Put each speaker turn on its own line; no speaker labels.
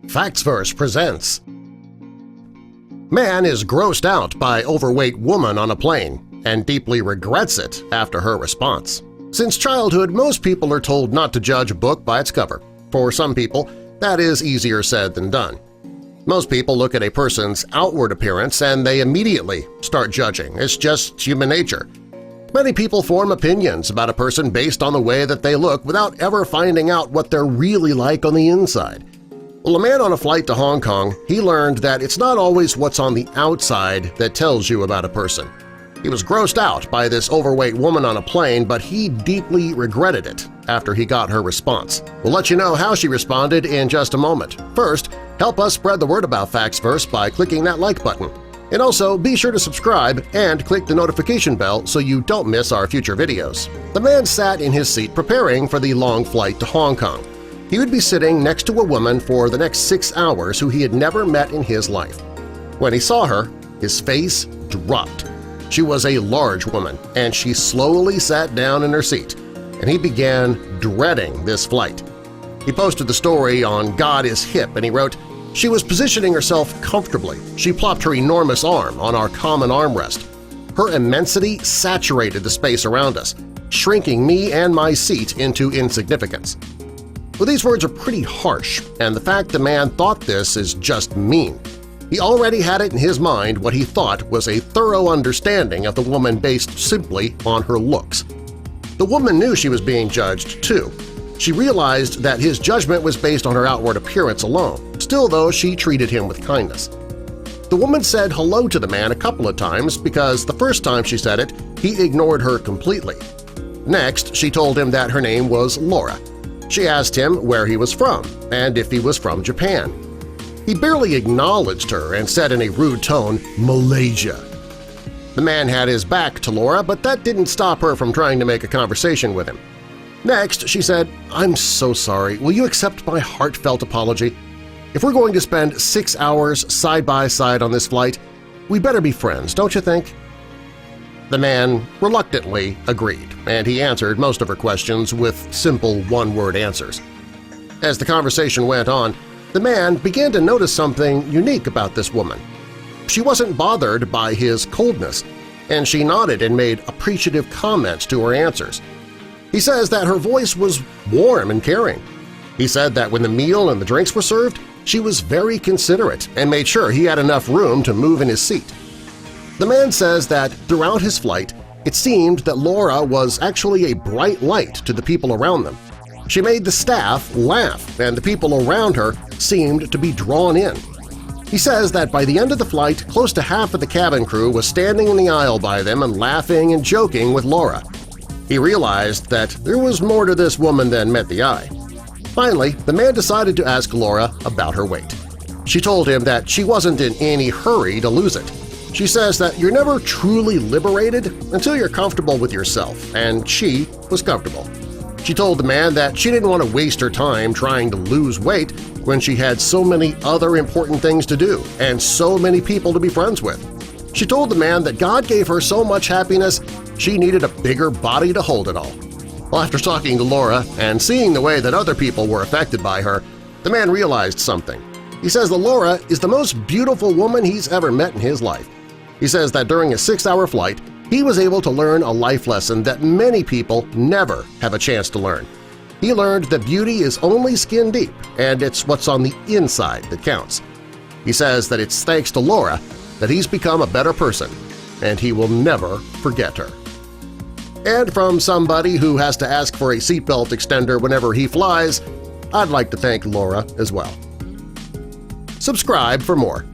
Factsverse presents. Man is grossed out by overweight woman on a plane and deeply regrets it after her response. Since childhood, most people are told not to judge a book by its cover. For some people, that is easier said than done. Most people look at a person's outward appearance and they immediately start judging. It's just human nature. Many people form opinions about a person based on the way that they look without ever finding out what they're really like on the inside. Well, a man on a flight to Hong Kong, he learned that it's not always what's on the outside that tells you about a person. He was grossed out by this overweight woman on a plane, but he deeply regretted it after he got her response. We'll let you know how she responded in just a moment. First, help us spread the word about Factsverse by clicking that like button. And also, be sure to subscribe and click the notification bell so you don't miss our future videos. The man sat in his seat preparing for the long flight to Hong Kong. He would be sitting next to a woman for the next 6 hours who he had never met in his life. When he saw her, his face dropped. She was a large woman, and she slowly sat down in her seat, and he began dreading this flight. He posted the story on God is Hip, and he wrote, "She was positioning herself comfortably. She plopped her enormous arm on our common armrest. Her immensity saturated the space around us, shrinking me and my seat into insignificance." Well, these words are pretty harsh, and the fact the man thought this is just mean. He already had it in his mind what he thought was a thorough understanding of the woman based simply on her looks. The woman knew she was being judged, too. She realized that his judgment was based on her outward appearance alone. Still, though, she treated him with kindness. The woman said hello to the man a couple of times because the first time she said it, he ignored her completely. Next, she told him that her name was Laura. She asked him where he was from and if he was from Japan. He barely acknowledged her and said in a rude tone, "Malaysia." The man had his back to Laura, but that didn't stop her from trying to make a conversation with him. Next, she said, "I'm so sorry. Will you accept my heartfelt apology? If we're going to spend 6 hours side by side on this flight, we better be friends, don't you think?" The man reluctantly agreed, and he answered most of her questions with simple one-word answers. As the conversation went on, the man began to notice something unique about this woman. She wasn't bothered by his coldness, and she nodded and made appreciative comments to her answers. He says that her voice was warm and caring. He said that when the meal and the drinks were served, she was very considerate and made sure he had enough room to move in his seat. The man says that throughout his flight, it seemed that Laura was actually a bright light to the people around them. She made the staff laugh, and the people around her seemed to be drawn in. He says that by the end of the flight, close to half of the cabin crew was standing in the aisle by them and laughing and joking with Laura. He realized that there was more to this woman than met the eye. Finally, the man decided to ask Laura about her weight. She told him that she wasn't in any hurry to lose it. She says that you're never truly liberated until you're comfortable with yourself, and she was comfortable. She told the man that she didn't want to waste her time trying to lose weight when she had so many other important things to do and so many people to be friends with. She told the man that God gave her so much happiness she needed a bigger body to hold it all. Well, after talking to Laura and seeing the way that other people were affected by her, the man realized something. He says that Laura is the most beautiful woman he's ever met in his life. He says that during a 6-hour flight, he was able to learn a life lesson that many people never have a chance to learn. He learned that beauty is only skin deep, and it's what's on the inside that counts. He says that it's thanks to Laura that he's become a better person, and he will never forget her. And from somebody who has to ask for a seatbelt extender whenever he flies, I'd like to thank Laura as well. Subscribe for more.